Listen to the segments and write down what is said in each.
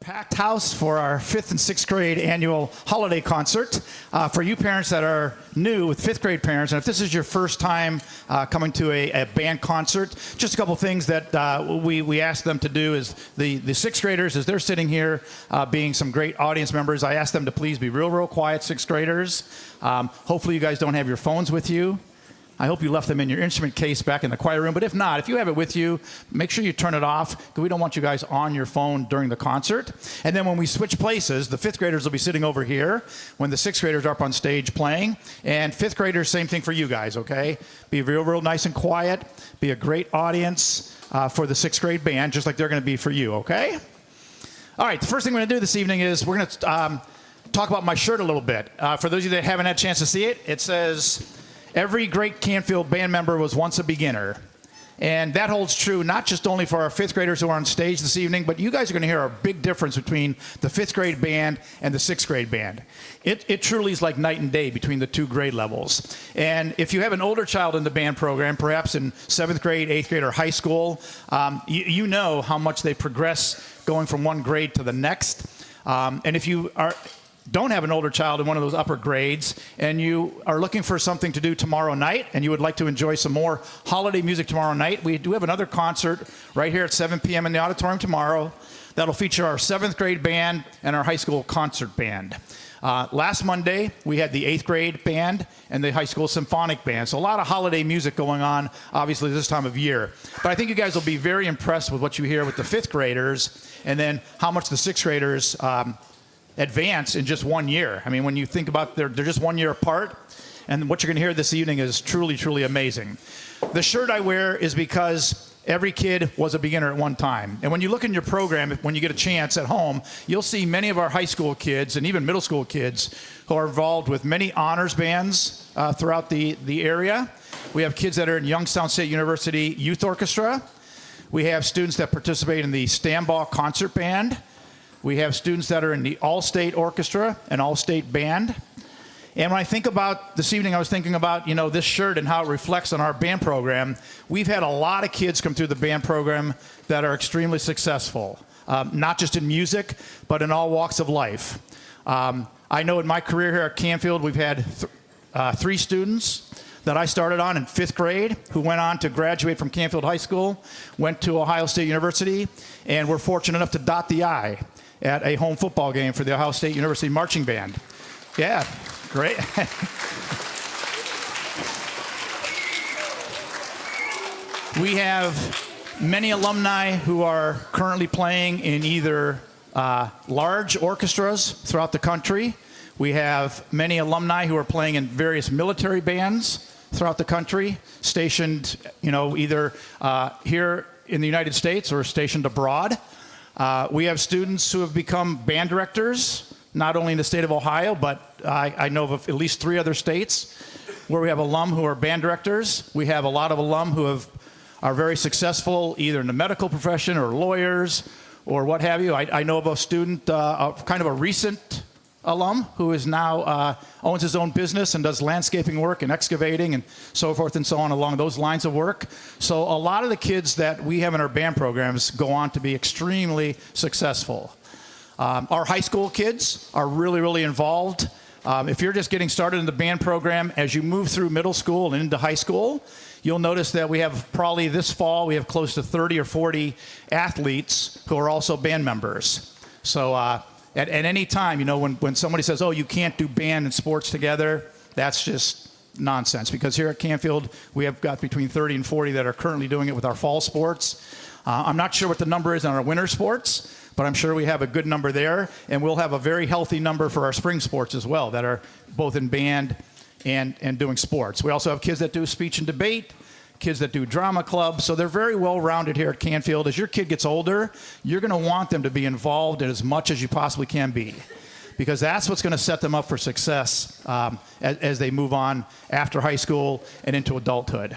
packed house for our 5th and 6th grade annual holiday concert. For you parents that are new with 5th grade parents, and if this is your first time coming to a band concert, just a couple things that we ask them to do is the 6th graders, as they're sitting here being some great audience members, I ask them to please be real quiet, 6th graders. Hopefully you guys don't have your phones with you. I hope you left them in your instrument case back in the choir room, but if not, if you have it with you, make sure you turn it off, because we don't want you guys on your phone during the concert. And then when we switch places, the 5th graders will be sitting over here when the 6th graders are up on stage playing. And 5th graders, same thing for you guys, okay? Be real nice and quiet. Be a great audience for the 6th grade band, just like they're going to be for you, okay? All right, the first thing we're going to do this evening is we're going to talk about my shirt a little bit. For those of you that haven't had a chance to see it, it says, "Every great Canfield band member was once a beginner." And that holds true not just only for our 5th graders who are on stage this evening, but you guys are going to hear a big difference between the 5th grade band and the 6th grade band. It truly is like night and day between the two grade levels. And if you have an older child in the band program, perhaps in 7th grade, 8th grade, or high school, you know how much they progress going from one grade to the next. And if you don't have an older child in one of those upper grades, and you are looking for something to do tomorrow night, and you would like to enjoy some more holiday music tomorrow night, we do have another concert right here at 7 p.m. in the auditorium tomorrow that'll feature our 7th grade band and our high school concert band. Last Monday, we had the 8th grade band and the high school symphonic band. So a lot of holiday music going on, obviously, this time of year. But I think you guys will be very impressed with what you hear with the 5th graders, and then how much the 6th graders advance in just 1 year. I mean, when you think about they're just 1 year apart, and what you're going to hear this evening is truly amazing. The shirt I wear is because every kid was a beginner at one time. And when you look in your program, when you get a chance at home, you'll see many of our high school kids and even middle school kids who are involved with many honors bands throughout the area. We have kids that are in Youngstown State University Youth Orchestra. We have students that participate in the Stamball Concert Band. We have students that are in the All-State Orchestra and All-State Band. And when I think about this evening, I was thinking about, this shirt and how it reflects on our band program. We've had a lot of kids come through the band program that are extremely successful, not just in music, but in all walks of life. I know in my career here at Canfield, we've had 3 students that I started on in 5th grade who went on to graduate from Canfield High School, went to Ohio State University, and were fortunate enough to dot the I at a home football game for the Ohio State University Marching Band. Yeah, great. We have many alumni who are currently playing in either large orchestras throughout the country. We have many alumni who are playing in various military bands throughout the country, stationed, either here in the United States or stationed abroad. We have students who have become band directors, not only in the state of Ohio, but I know of at least 3 other states where we have alum who are band directors. We have a lot of alum who are very successful either in the medical profession or lawyers or what have you. I know of a student, kind of a recent alum who is now owns his own business and does landscaping work and excavating and so forth and so on along those lines of work. So a lot of the kids that we have in our band programs go on to be extremely successful. Our high school kids are really involved. If you're just getting started in the band program, as you move through middle school and into high school, you'll notice that we have probably this fall, we have close to 30 or 40 athletes who are also band members. So at any time, when somebody says, oh, you can't do band and sports together, that's just nonsense. Because here at Canfield, we have got between 30 and 40 that are currently doing it with our fall sports. I'm not sure what the number is on our winter sports, but I'm sure we have a good number there. And we'll have a very healthy number for our spring sports as well, that are both in band and doing sports. We also have kids that do speech and debate, kids that do drama clubs, so they're very well-rounded here at Canfield. As your kid gets older, you're going to want them to be involved in as much as you possibly can be, because that's what's going to set them up for success as they move on after high school and into adulthood.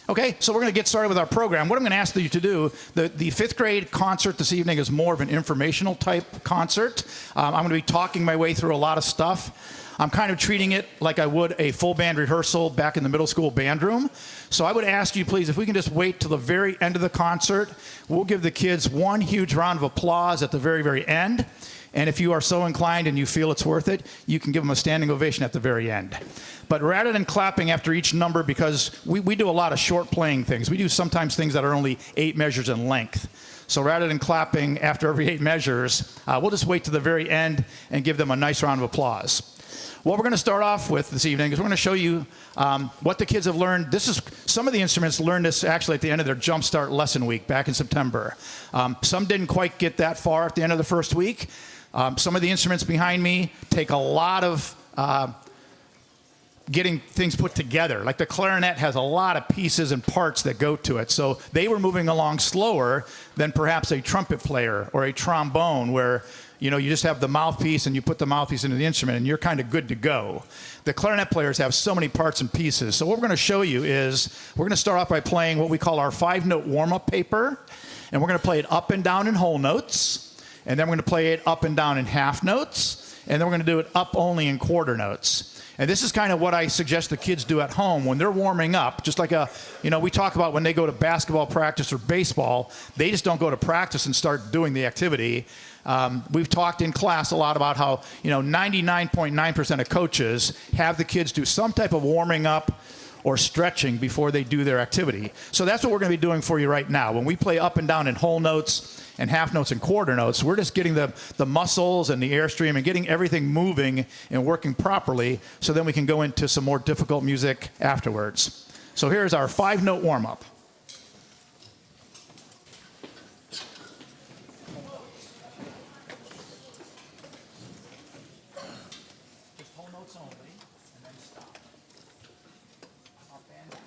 Okay, so we're going to get started with our program. What I'm going to ask you to do, the 5th grade concert this evening is more of an informational type concert. I'm going to be talking my way through a lot of stuff. I'm kind of treating it like I would a full band rehearsal back in the middle school band room. So I would ask you, please, if we can just wait till the very end of the concert. We'll give the kids one huge round of applause at the very, very end. And if you are so inclined and you feel it's worth it, you can give them a standing ovation at the very end. But rather than clapping after each number, because we do a lot of short playing things, we do sometimes things that are only 8 measures in length. So rather than clapping after every 8 measures, we'll just wait to the very end and give them a nice round of applause. What we're going to start off with this evening is we're going to show you what the kids have learned. This is some of the instruments learned this actually at the end of their Jumpstart lesson week back in September. Some didn't quite get that far at the end of the first week. Some of the instruments behind me take a lot of getting things put together. Like the clarinet has a lot of pieces and parts that go to it. So they were moving along slower than perhaps a trumpet player or a trombone where you just have the mouthpiece and you put the mouthpiece into the instrument and you're kind of good to go. The clarinet players have so many parts and pieces. So what we're going to show you is we're going to start off by playing what we call our 5-note warm-up paper. And we're going to play it up and down in whole notes. And then we're going to play it up and down in half notes. And then we're going to do it up only in quarter notes. And this is kind of what I suggest the kids do at home when they're warming up. Just like we talk about when they go to basketball practice or baseball, they just don't go to practice and start doing the activity. We've talked in class a lot about how 99.9% of coaches have the kids do some type of warming up or stretching before they do their activity. So that's what we're going to be doing for you right now. When we play up and down in whole notes and half notes and quarter notes, we're just getting the muscles and the airstream and getting everything moving and working properly so then we can go into some more difficult music afterwards. So here's our 5-note warm-up. Just whole notes only, and then stop. Up and down.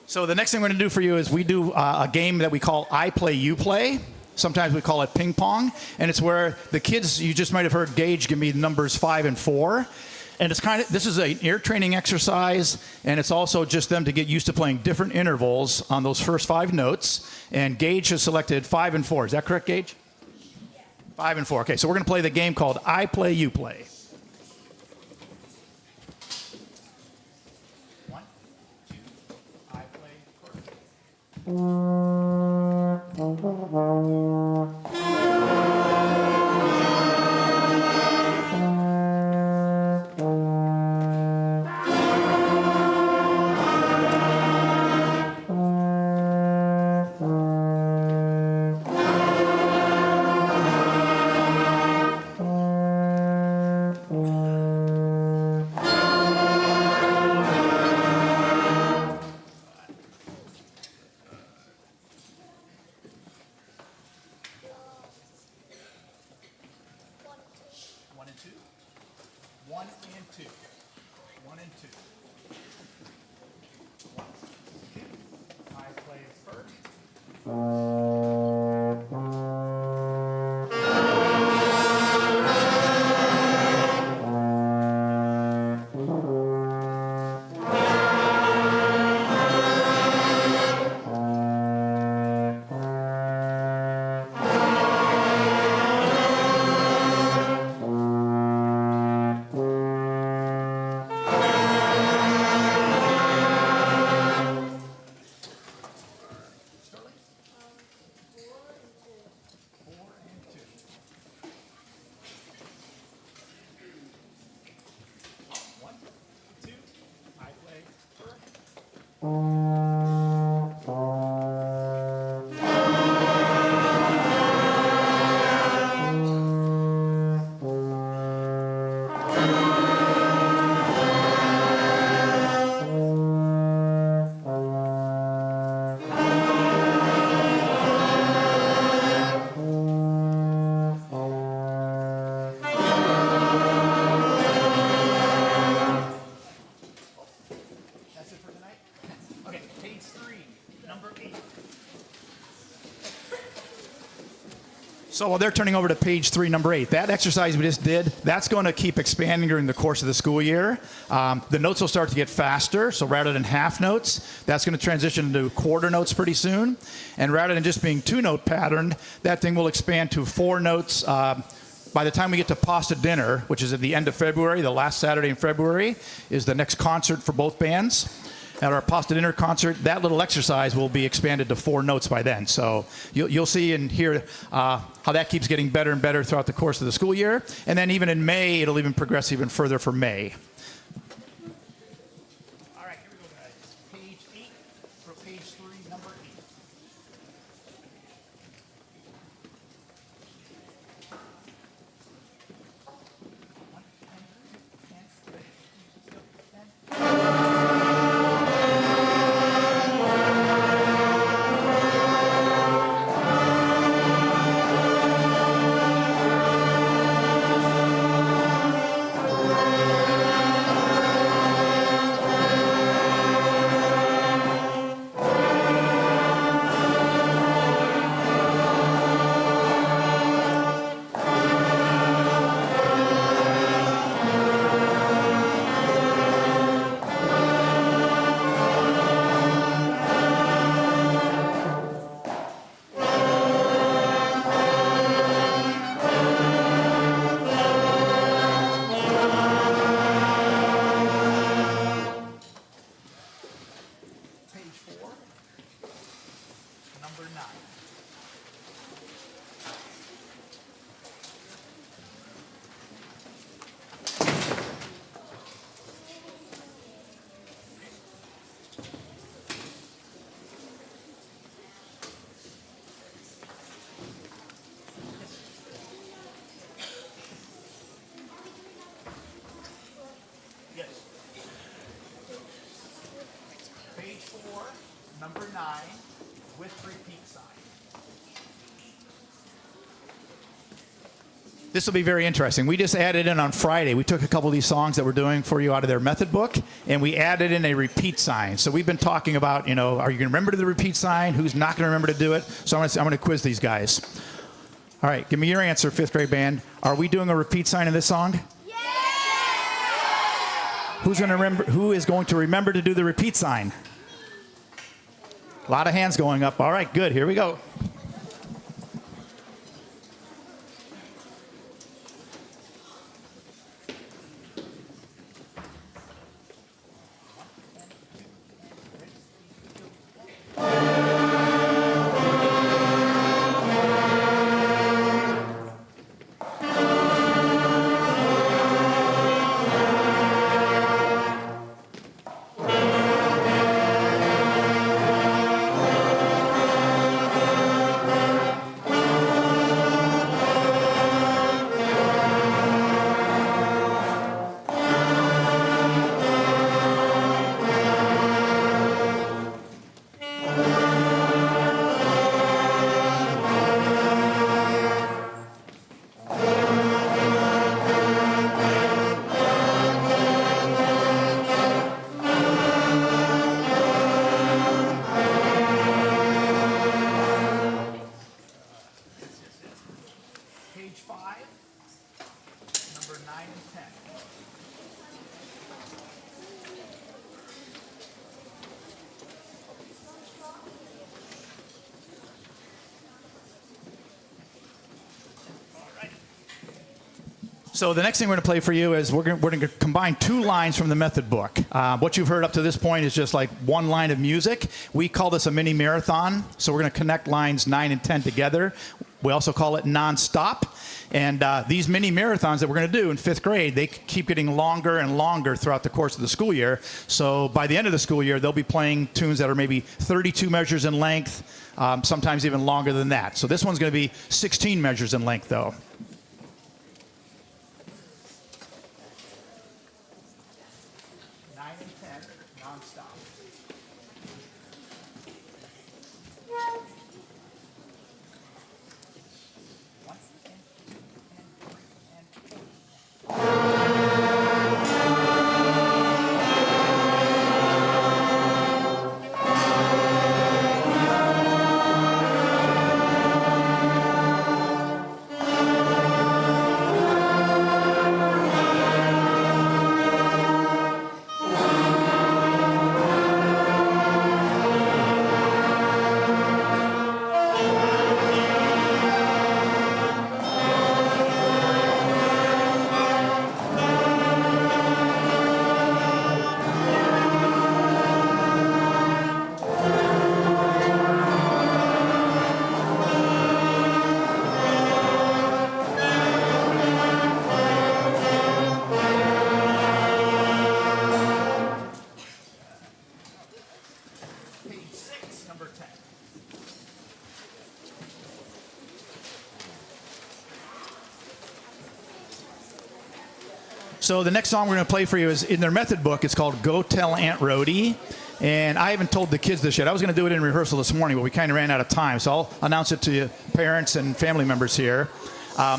So the next thing we're going to do for you is we do a game that we call I Play, You Play. Sometimes we call it ping pong. And it's where the kids, you just might have heard Gage give me numbers 5 and 4. And it's this is an ear training exercise, and it's also just them to get used to playing different intervals on those first 5 notes. And Gage has selected 5 and 4. Is that correct, Gage? Yeah. 5 and 4. Okay, so we're going to play the game called I Play, You Play. 1, 2, I play first. That's it for tonight? Okay, page 3, number 8. So while they're turning over to page 3, number 8, that exercise we just did, that's going to keep expanding during the course of the school year. The notes will start to get faster, so rather than half notes, that's going to transition into quarter notes pretty soon. And rather than just being 2-note patterned, that thing will expand to 4 notes. By the time we get to Pasta Dinner, which is at the end of February, the last Saturday in February, is the next concert for both bands. At our Pasta Dinner concert, that little exercise will be expanded to 4 notes by then. So you'll see and hear how that keeps getting better and better throughout the course of the school year. And then even in May, it'll even progress even further for May. All right, here we go, guys. Page 8 for page 3, number 8. Number 9. Yes. Page 4, number 9, with repeat sign. This will be very interesting. We just added in on Friday. We took a couple of these songs that we're doing for you out of their method book, and we added in a repeat sign. So we've been talking about, are you going to remember to do the repeat sign? Who's not going to remember to do it? So I'm going to quiz these guys. All right, give me your answer, 5th grade band. Are we doing a repeat sign in this song? Yeah! Who is going to remember to do the repeat sign? A lot of hands going up. All right, good. Here we go. Page 5, number 9 and 10. So the next thing we're going to play for you is we're going to combine 2 lines from the method book. What you've heard up to this point is just like 1 line of music. We call this a mini marathon. So we're going to connect lines 9 and 10 together. We also call it nonstop. And these mini marathons that we're going to do in 5th grade, they keep getting longer and longer throughout the course of the school year. So by the end of the school year, they'll be playing tunes that are maybe 32 measures in length, sometimes even longer than that. So this one's going to be 16 measures in length, though. So the next song we're going to play for you is in their method book. It's called Go Tell Aunt Rhody. And I haven't told the kids this yet. I was going to do it in rehearsal this morning, but we kind of ran out of time. So I'll announce it to you, parents and family members here. I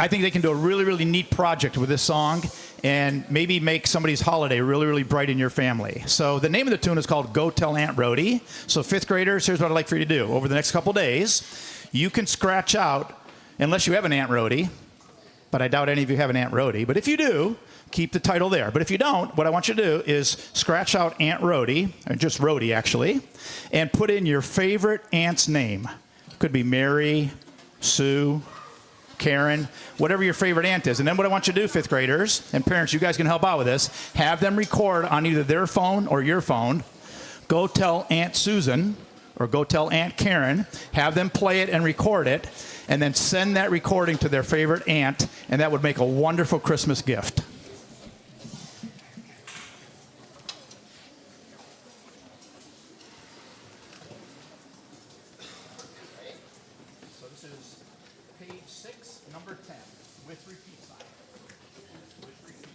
think they can do a really, really neat project with this song and maybe make somebody's holiday really, really bright in your family. So the name of the tune is called Go Tell Aunt Rhody. So 5th graders, here's what I'd like for you to do. Over the next couple days, you can scratch out, unless you have an Aunt Rhody, but I doubt any of you have an Aunt Rhody. But if you do, keep the title there. But if you don't, what I want you to do is scratch out Aunt Rhody, or just Rhody actually, and put in your favorite aunt's name. Could be Mary, Sue, Karen, whatever your favorite aunt is. And then what I want you to do, 5th graders, and parents, you guys can help out with this, have them record on either their phone or your phone, Go Tell Aunt Susan, or Go Tell Aunt Karen, have them play it and record it, and then send that recording to their favorite aunt, and that would make a wonderful Christmas gift. So this is page 6, number 10, with repeat sign. With repeat.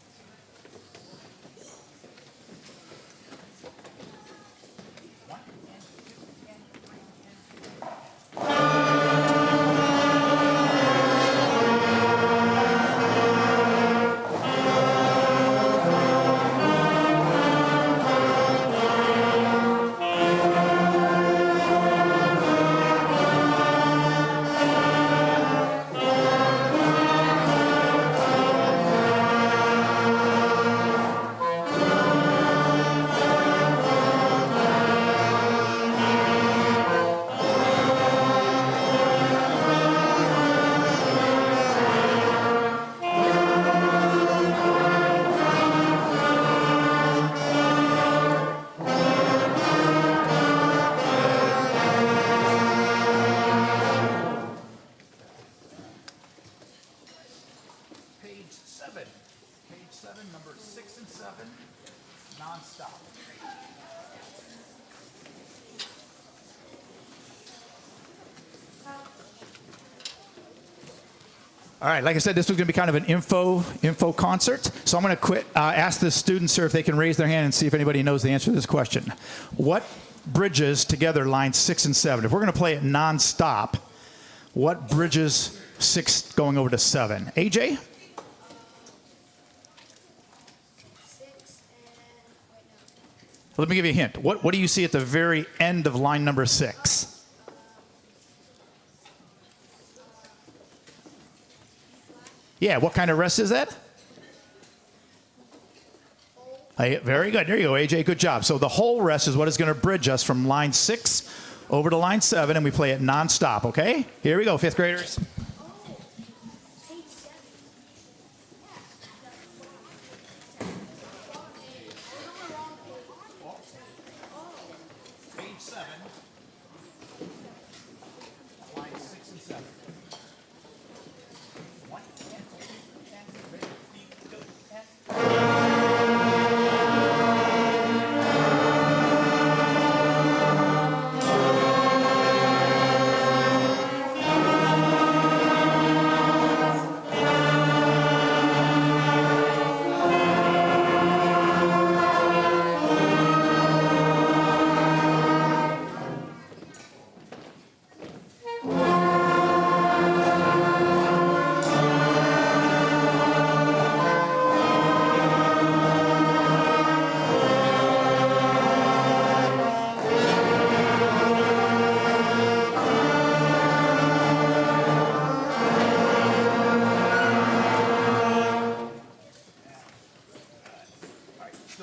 One, and two, and three, and four. Page 7, number 6 and 7, nonstop. All right, like I said, this was going to be kind of an info concert. So I'm going to ask the students here if they can raise their hand and see if anybody knows the answer to this question. What bridges together lines 6 and 7? If we're going to play it nonstop, what bridges 6 going over to 7? AJ? Let me give you a hint. What do you see at the very end of line number 6? Yeah, what kind of rest is that? Very good. There you go, AJ. Good job. So the whole rest is what is going to bridge us from line 6 over to line 7, and we play it nonstop, okay? Here we go, 5th graders. Page 7, line 6 and 7.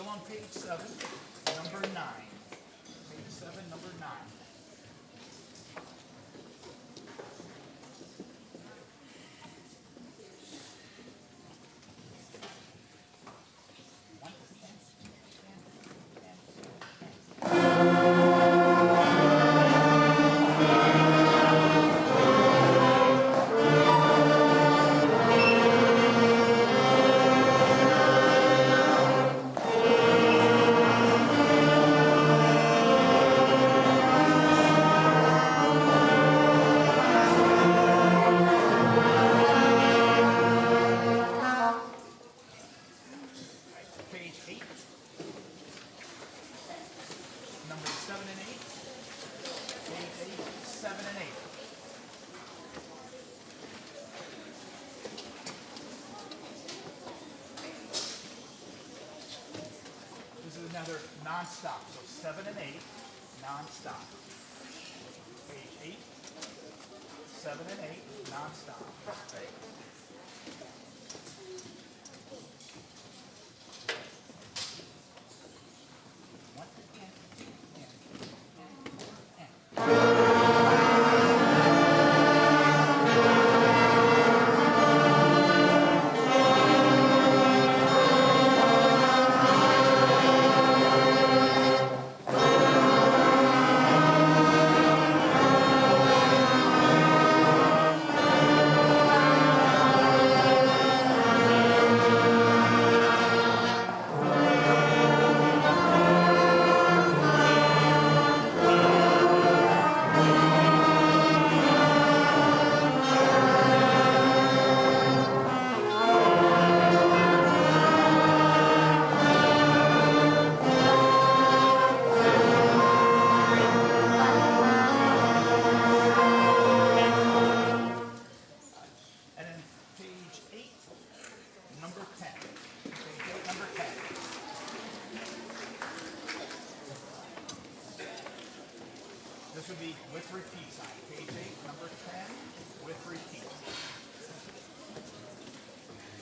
on page 7, number 9. Page 7, number 9. Page 8, number 7 and 8. Page 8, 7 and 8. This is another non-stop, so 7 and 8, non-stop. Page 8, 7 and 8, non-stop. Right? Number 10. Page 8, number 10. This would be with repeat sign. Page 8, number 10, with repeat.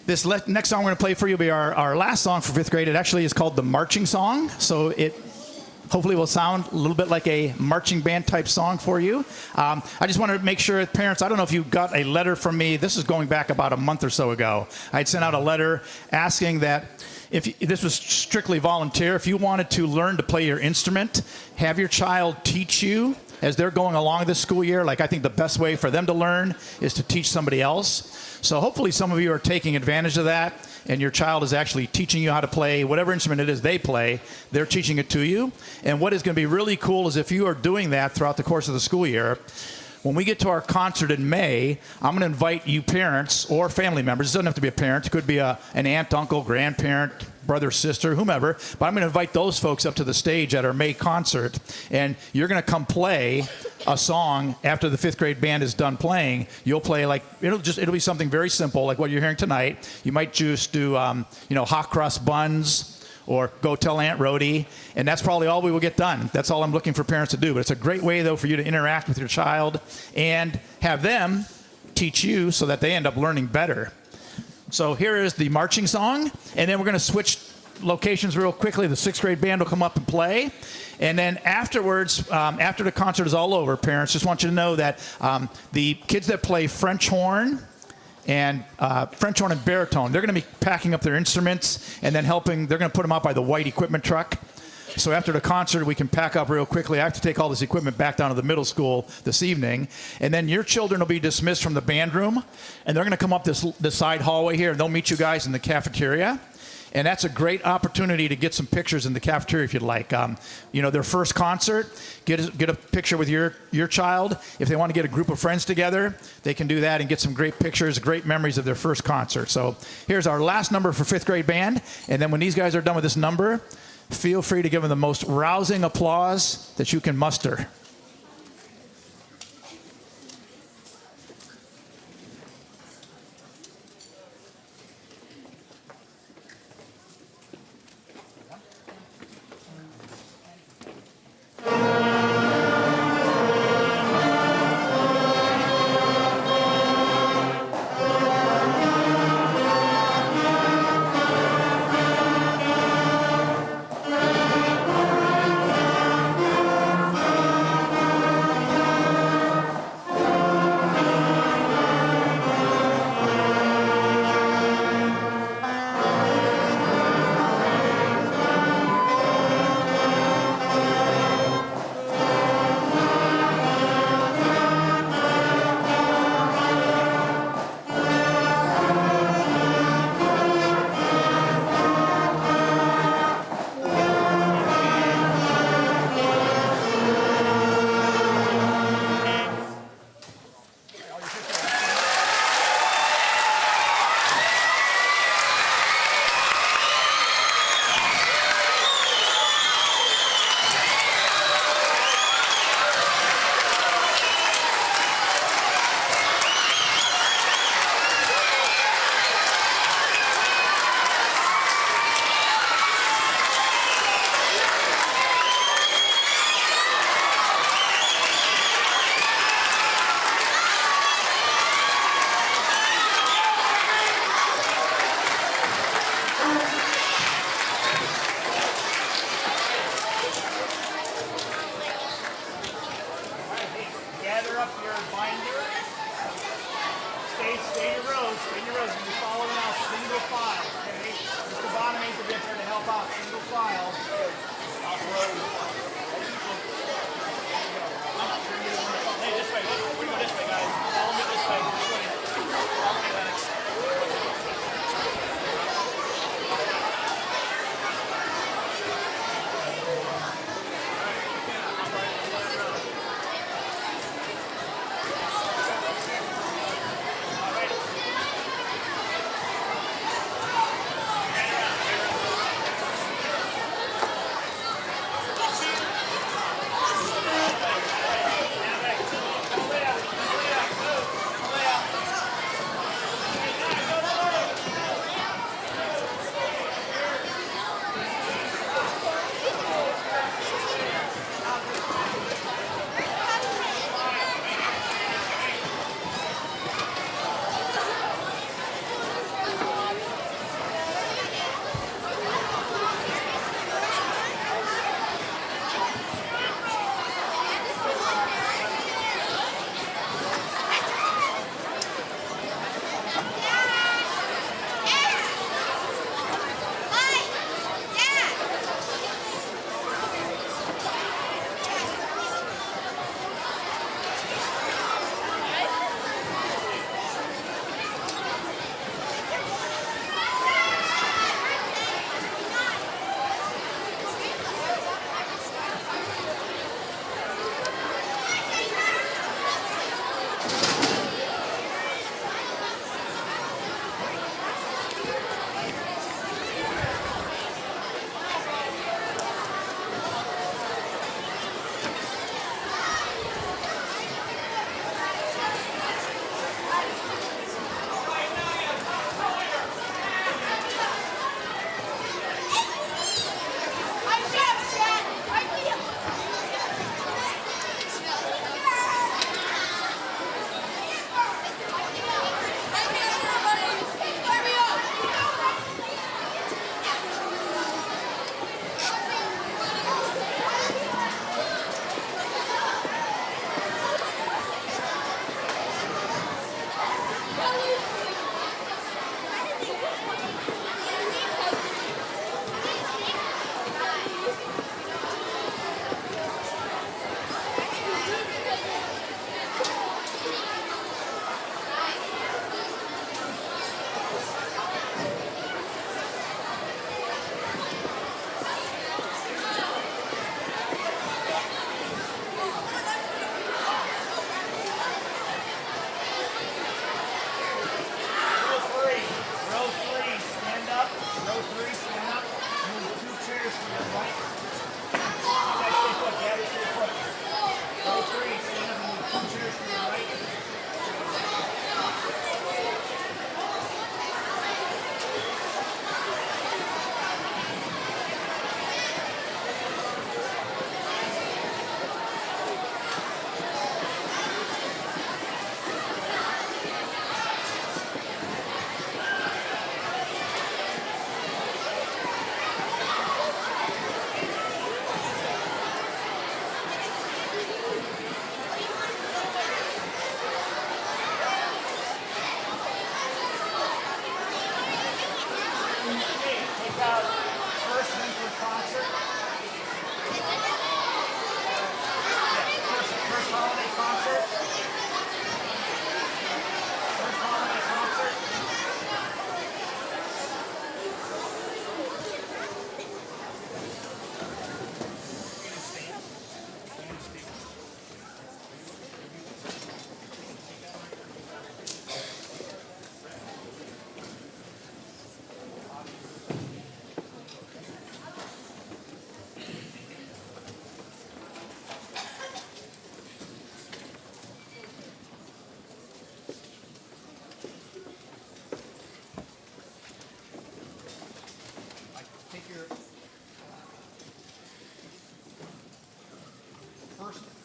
This next song we're going to play for you will be our last song for 5th grade. It actually is called the Marching Song, so it hopefully will sound a little bit like a marching band type song for you. I just want to make sure, parents, I don't know if you got a letter from me. This is going back about a month or so ago. I had sent out a letter asking that if this was strictly volunteer, if you wanted to learn to play your instrument, have your child teach you as they're going along this school year. Like, I think the best way for them to learn is to teach somebody else. So hopefully some of you are taking advantage of that, and your child is actually teaching you how to play whatever instrument it is they play. They're teaching it to you. And what is going to be really cool is if you are doing that throughout the course of the school year, when we get to our concert in May, I'm going to invite you parents or family members. It doesn't have to be a parent. It could be an aunt, uncle, grandparent, brother, sister, whomever. But I'm going to invite those folks up to the stage at our May concert. And you're going to come play a song after the 5th grade band is done playing. You'll play like, it'll be something very simple like what you're hearing tonight. You might just do, hot cross buns, or go tell Aunt Rhody, and that's probably all we will get done. That's all I'm looking for parents to do. But it's a great way, though, for you to interact with your child and have them teach you so that they end up learning better. So here is the marching song, and then we're going to switch locations real quickly. The 6th grade band will come up and play. And then afterwards, after the concert is all over, parents, just want you to know that the kids that play French horn and baritone, they're going to be packing up their instruments and then helping. They're going to put them out by the white equipment truck. So after the concert, we can pack up real quickly. I have to take all this equipment back down to the middle school this evening. And then your children will be dismissed from the band room, and they're going to come up this side hallway here, and they'll meet you guys in the cafeteria. And that's a great opportunity to get some pictures in the cafeteria if you'd like. Their first concert, get a picture with your child. If they want to get a group of friends together, they can do that and get some great pictures, great memories of their first concert. So here's our last number for 5th grade band. And then when these guys are done with this number, feel free to give them the most rousing applause that you can muster. file. Hey, this way. We're going this way, guys. Follow me this way. This way. Okay, Lennox.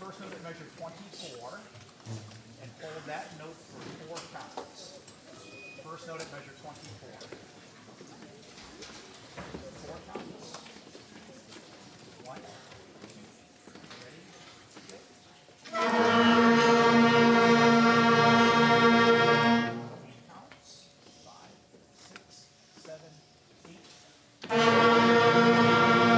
First note at measure 24, and hold that note for 4 counts. First note at measure 24. 4 counts. 1. Counts. 5, 6, 7, 8.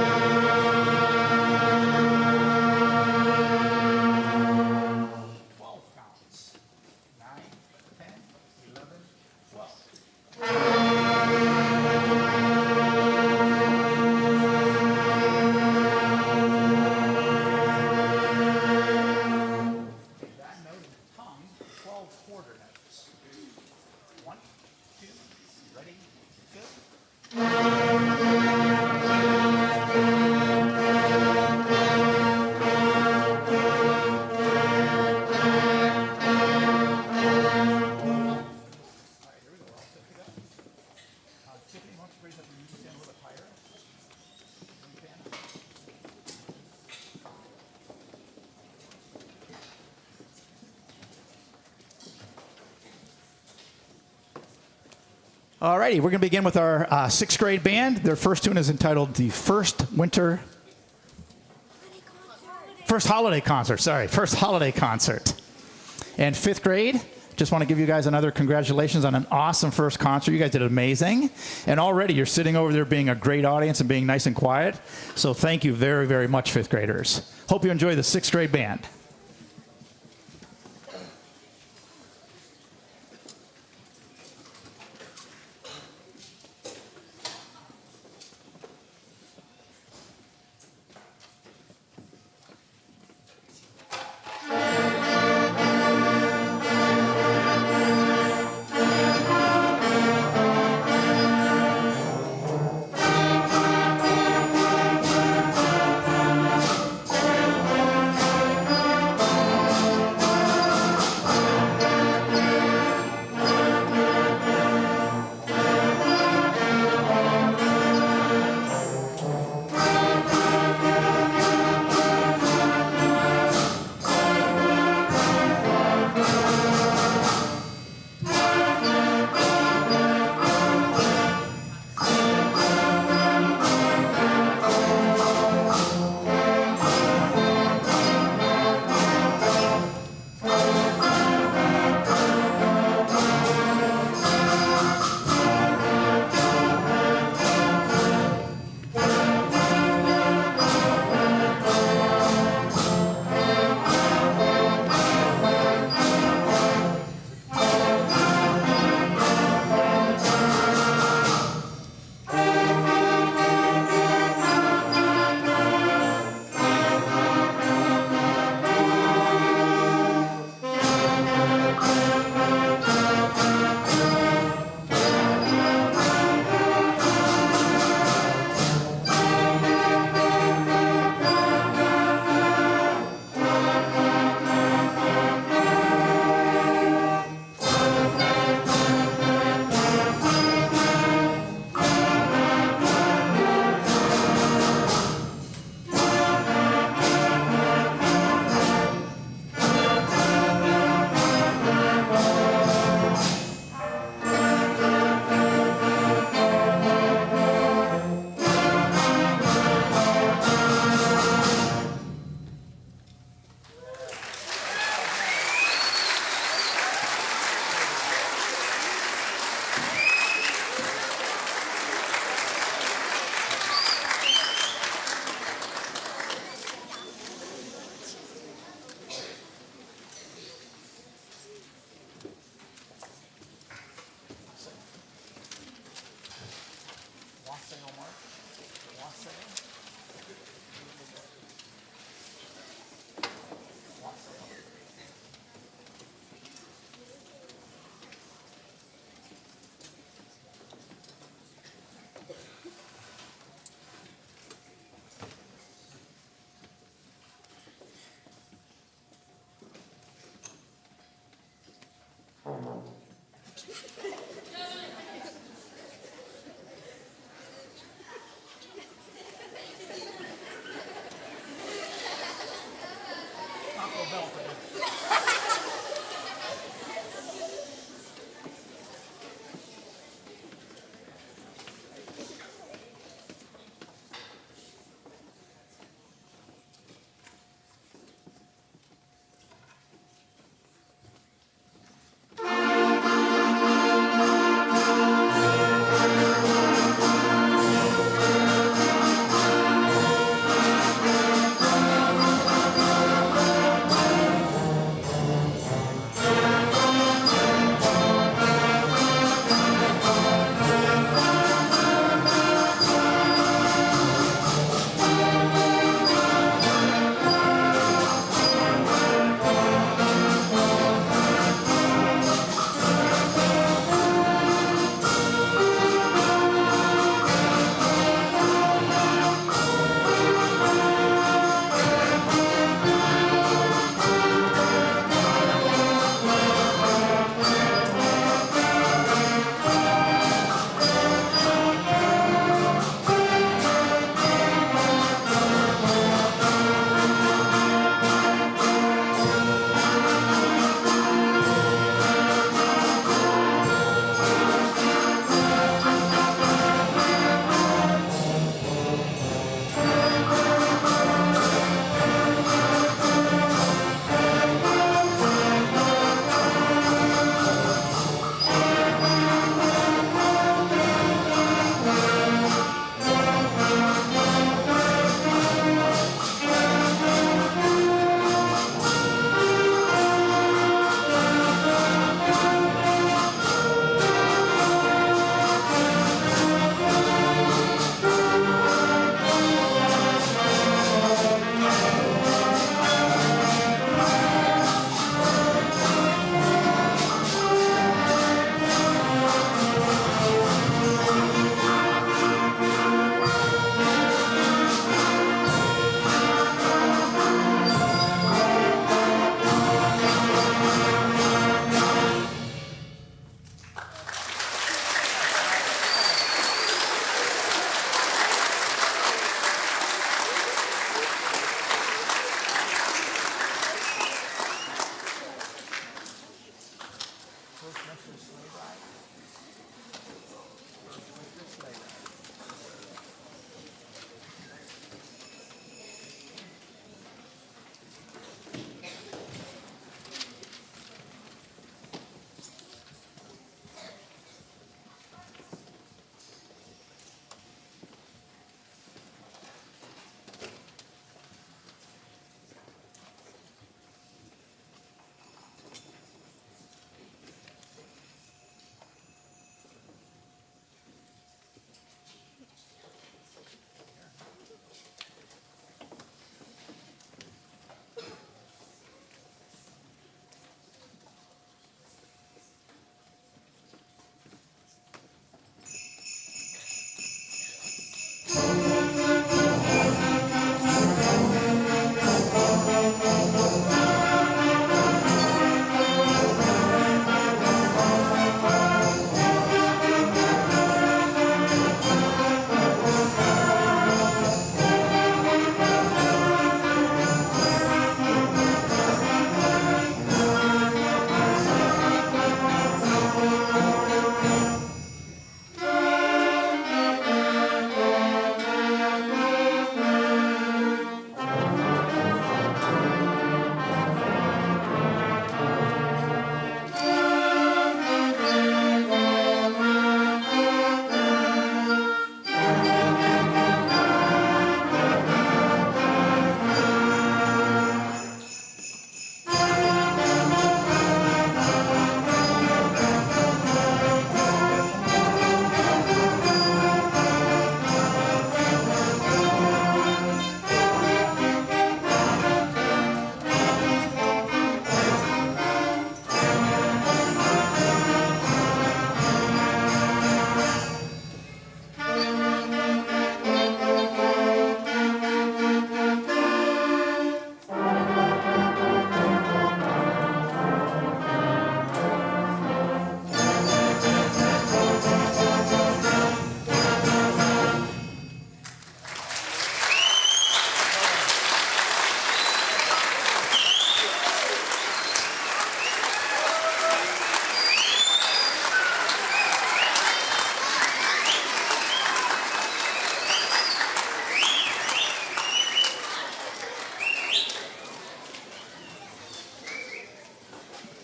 Alrighty, we're going to begin with our sixth grade band. Their first tune is entitled the First Holiday Concert. And fifth grade, just want to give you guys another congratulations on an awesome first concert. You guys did amazing. And already you're sitting over there being a great audience and being nice and quiet. So thank you very, very much, fifth graders. Hope you enjoy the sixth grade band.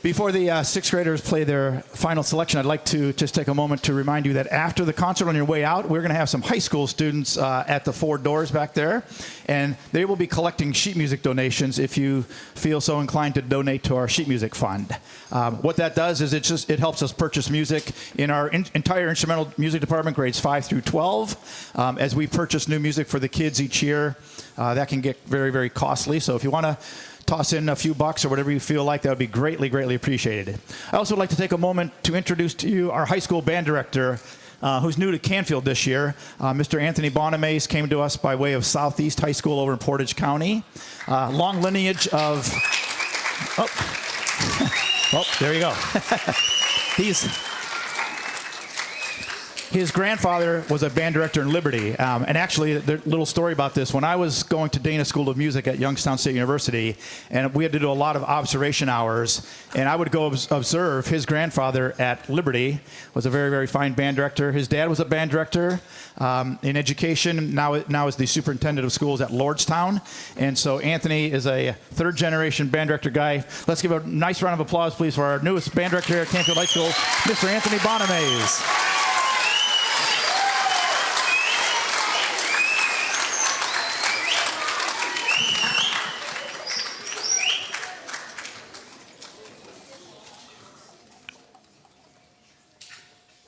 Before the sixth graders play their final selection, I'd like to just take a moment to remind you that after the concert on your way out, we're going to have some high school students at the 4 doors back there, and they will be collecting sheet music donations if you feel so inclined to donate to our sheet music fund. What that does is it helps us purchase music in our entire instrumental music department, grades 5 through 12. As we purchase new music for the kids each year, that can get very, very costly. So if you want to toss in a few bucks or whatever you feel like, that would be greatly, greatly appreciated. I also would like to take a moment to introduce to you our high school band director, who's new to Canfield this year. Mr. Anthony Bonamaze came to us by way of Southeast High School over in Portage County. Long lineage of... Oh, there you go. His grandfather was a band director in Liberty. And actually, a little story about this. When I was going to Dana School of Music at Youngstown State University, and we had to do a lot of observation hours, and I would go observe his grandfather at Liberty, was a very, very fine band director. His dad was a band director in education, now is the superintendent of schools at Lordstown. And so Anthony is a third-generation band director guy. Let's give a nice round of applause, please, for our newest band director here at Canfield High School, Mr. Anthony Bonamaze.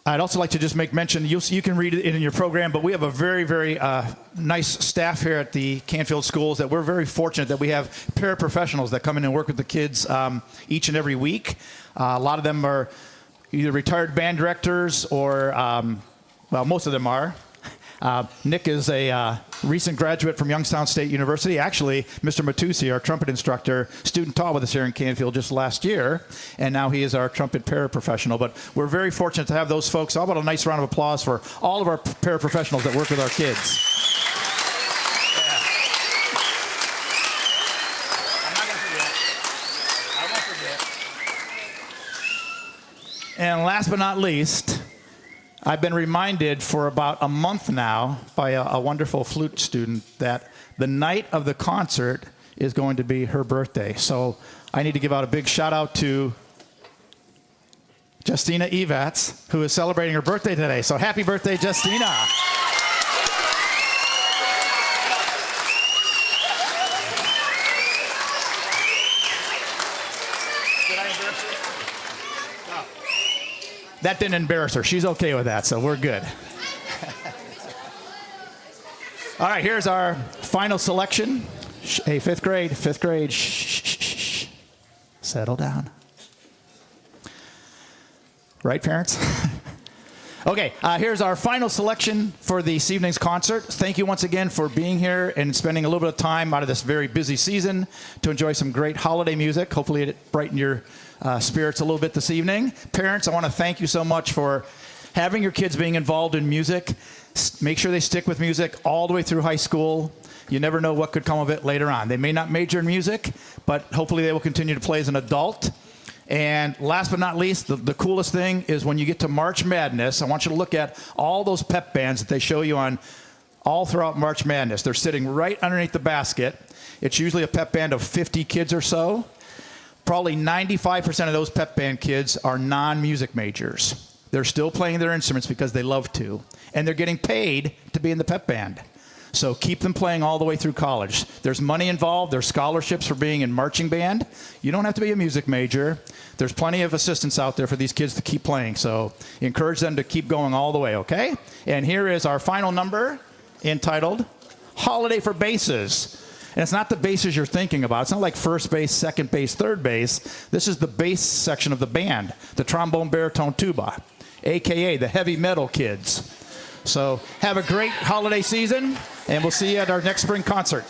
I'd also like to just make mention, you can read it in your program, but we have a very, very nice staff here at the Canfield schools that we're very fortunate that we have paraprofessionals that come in and work with the kids each and every week. A lot of them are either retired band directors or, well, most of them are. Nick is a recent graduate from Youngstown State University. Actually, Mr. Matusi, our trumpet instructor, student taught with us here in Canfield just last year, and now he is our trumpet paraprofessional. But we're very fortunate to have those folks. How about a nice round of applause for all of our paraprofessionals that work with our kids? And last but not least, I've been reminded for about a month now by a wonderful flute student that the night of the concert is going to be her birthday. So I need to give out a big shout out to Justina Evats, who is celebrating her birthday today. So happy birthday, Justina. That didn't embarrass her. She's okay with that, so we're good. All right, here's our final selection. Hey, fifth grade, shh. Settle down. Right, parents? Okay, here's our final selection for this evening's concert. Thank you once again for being here and spending a little bit of time out of this very busy season to enjoy some great holiday music. Hopefully it brightened your spirits a little bit this evening. Parents, I want to thank you so much for having your kids being involved in music. Make sure they stick with music all the way through high school. You never know what could come of it later on. They may not major in music, but hopefully they will continue to play as an adult. And last but not least, the coolest thing is when you get to March Madness, I want you to look at all those pep bands that they show you on all throughout March Madness. They're sitting right underneath the basket. It's usually a pep band of 50 kids or so. Probably 95% of those pep band kids are non-music majors. They're still playing their instruments because they love to, and they're getting paid to be in the pep band. So keep them playing all the way through college. There's money involved. There's scholarships for being in marching band. You don't have to be a music major. There's plenty of assistance out there for these kids to keep playing. So encourage them to keep going all the way, okay? And here is our final number entitled Holiday for Basses. And it's not the basses you're thinking about. It's not like first bass, second bass, third bass. This is the bass section of the band, the trombone, baritone, tuba, a.k.a. the heavy metal kids. So have a great holiday season, and we'll see you at our next spring concert.